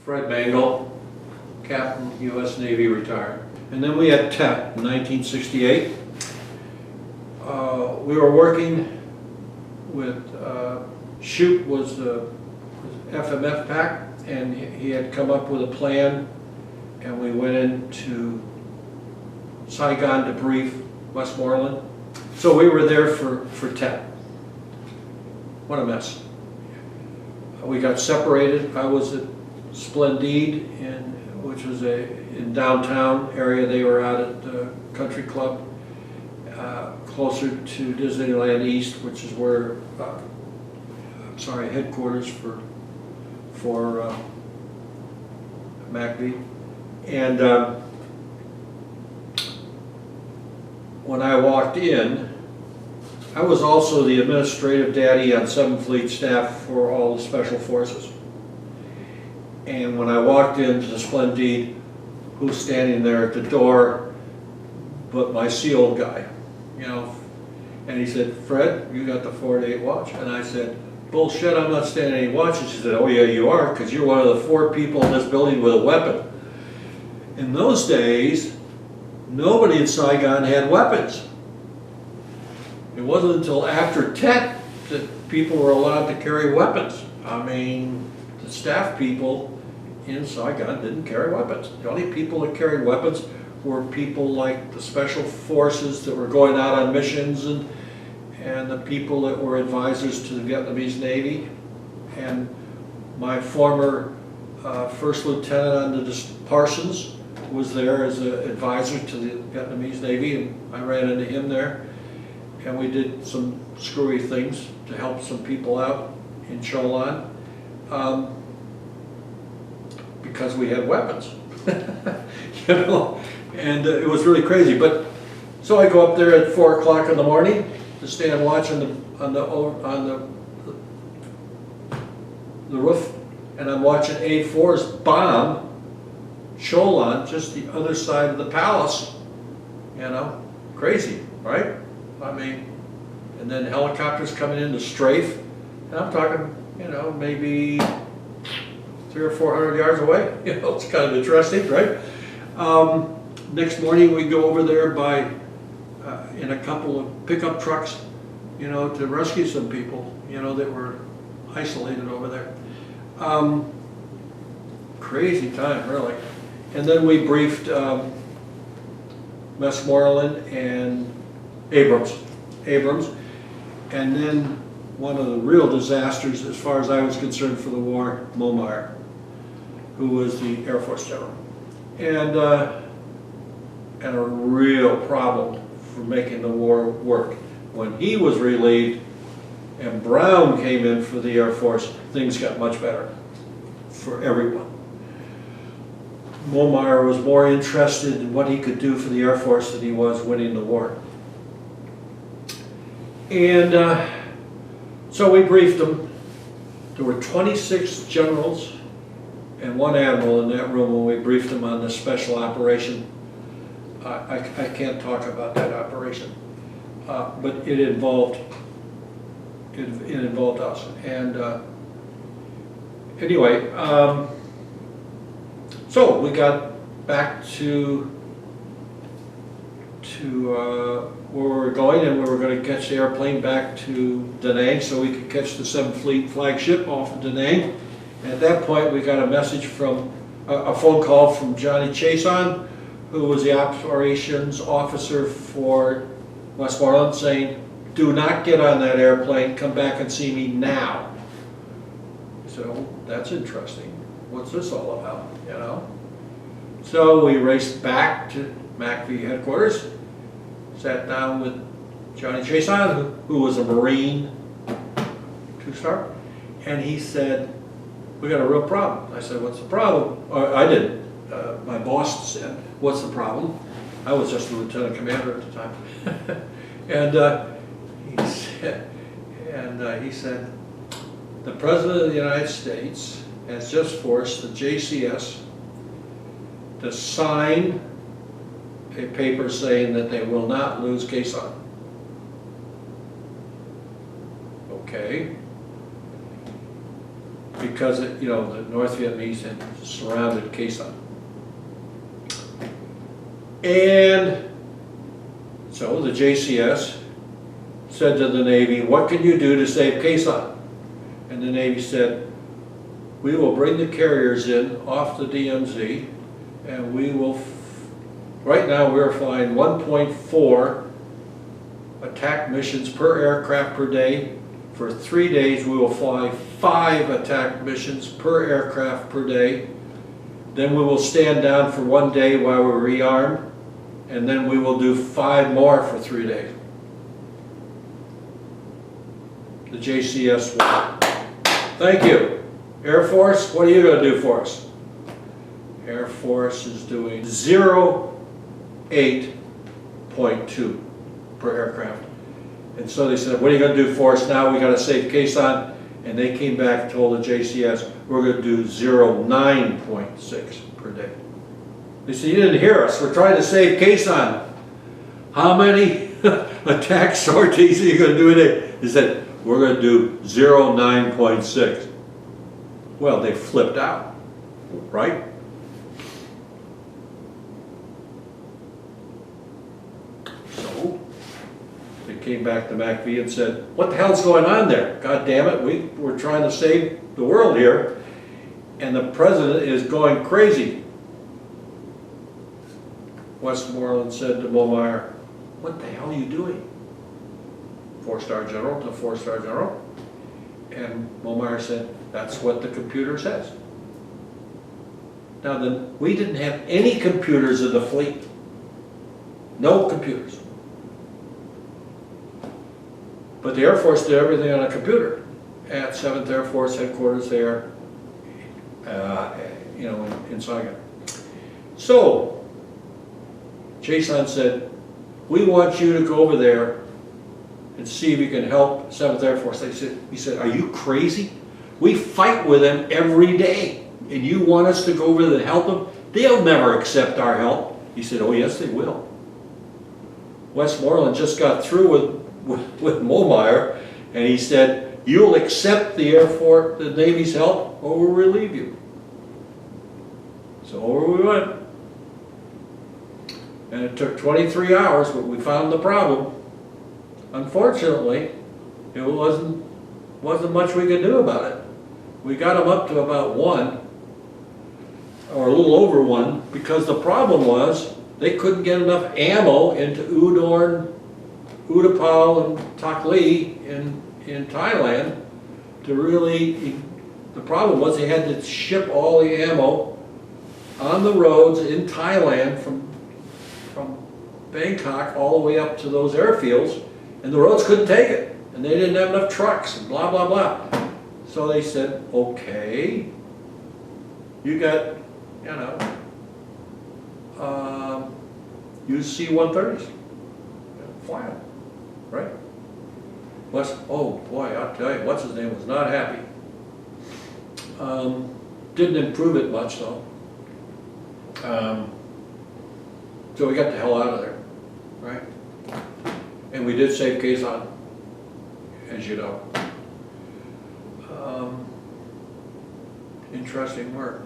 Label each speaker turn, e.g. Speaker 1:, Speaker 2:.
Speaker 1: Fred Mangol, Captain, U.S. Navy, retired. And then we had TET in 1968. We were working with, Shoup was the FMF pack, and he had come up with a plan, and we went into Saigon to brief Westmoreland. So we were there for TET. What a mess. We got separated. I was at Splendide, which was in downtown area. They were out at the country club, closer to Disneyland East, which is where, headquarters for MACV. And when I walked in, I was also the administrative daddy on 7th Fleet staff for all the special forces. And when I walked into the Splendide, who's standing there at the door but my SEAL guy, you know, and he said, "Fred, you got the 4 to 8 watch." And I said, "Bullshit, I'm not standing any watches." He said, "Oh yeah, you are, because you're one of the 4 people in this building with a weapon." In those days, nobody in Saigon had weapons. It wasn't until after TET that people were allowed to carry weapons. I mean, the staff people in Saigon didn't carry weapons. The only people that carried weapons were people like the special forces that were going out on missions, and the people that were advisors to the Vietnamese Navy. And my former first lieutenant on the Parsons was there as an advisor to the Vietnamese Navy, and I ran into him there. And we did some screwy things to help some people out in Cholan, because we had weapons, you know, and it was really crazy. But so I go up there at 4 o'clock in the morning to stand watch on the roof, and I'm watching A4's bomb Cholan, just the other side of the palace, you know, crazy, right? I mean, and then helicopters coming in to strafe, and I'm talking, you know, maybe 300 or 400 yards away. You know, it's kind of interesting, right? Next morning we go over there in a couple of pickup trucks, you know, to rescue some people, you know, that were isolated over there. Crazy time, really. And then we briefed Westmoreland and Abrams, and then one of the real disasters, as far as I was concerned for the war, Momar, who was the Air Force general, and a real problem for making the war work. When he was relieved and Brown came in for the Air Force, things got much better for everyone. Momar was more interested in what he could do for the Air Force than he was winning the war. And so we briefed them. There were 26 generals and 1 admiral in that room when we briefed them on this special operation. I can't talk about that operation, but it involved us. And anyway, so we got back to where we were going, and we were going to catch the airplane back to Da Nang so we could catch the 7th Fleet flagship off of Da Nang. And at that point we got a message from, a phone call from Johnny Chason, who was the operations officer for Westmoreland, saying, "Do not get on that airplane, come back and see me now." I said, "Oh, that's interesting. What's this all about?" You know? So we raced back to MACV headquarters, sat down with Johnny Chason, who was a Marine 2-star, and he said, "We got a real problem." I said, "What's the problem?" Or I didn't. My boss said, "What's the problem?" I was just a lieutenant commander at the time. He said, "The President of the United States has just forced the JCS to sign a paper saying that they will not lose Quezon." Okay. because it, you know, the North Vietnamese had surrounded Khe Sanh. And so the JCS said to the Navy, what can you do to save Khe Sanh? And the Navy said, we will bring the carriers in off the DMZ, and we will, right now we're flying 1.4 attack missions per aircraft per day. For 3 days we will fly 5 attack missions per aircraft per day. Then we will stand down for 1 day while we rearm, and then we will do 5 more for 3 days. The JCS won. Thank you. Air Force, what are you going to do for us? Air Force is doing 0.8 per aircraft. And so they said, what are you going to do for us now? We got to save Khe Sanh. And they came back and told the JCS, we're going to do 0.96 per day. They said, you didn't hear us. We're trying to save Khe Sanh. How many attack sorties are you going to do a day? They said, we're going to do 0.96. Well, they flipped out, right? So they came back to MACV and said, what the hell's going on there? God damn it, we're trying to save the world here, and the president is going crazy. Westmoreland said to Mollmeyer, what the hell are you doing? 4-star general to 4-star general. And Mollmeyer said, that's what the computer says. Now then, we didn't have any computers in the fleet. No computers. But the Air Force did everything on a computer at 7th Air Force headquarters there, you know, in Saigon. So, Jason said, we want you to go over there and see if you can help 7th Air Force. He said, are you crazy? We fight with them every day, and you want us to go over there and help them? They'll never accept our help. He said, oh yes they will. Westmoreland just got through with Mollmeyer, and he said, you'll accept the Air Force, the Navy's help, or we'll relieve you. So over we went. And it took 23 hours, but we found the problem. Unfortunately, it wasn't much we could do about it. We got them up to about 1, or a little over 1, because the problem was they couldn't get enough ammo into Udorn, Utapao, and Tak Lee in Thailand to really. The problem was they had to ship all the ammo on the roads in Thailand from Bangkok all the way up to those airfields. And the roads couldn't take it, and they didn't have enough trucks, and blah, blah, blah. So they said, okay, you got, you know, use C-130s, fly them, right? Oh boy, I'll tell you, what's his name was not happy. Didn't improve it much though. So we got the hell out of there, right? And we did save Khe Sanh, as you know. Interesting work.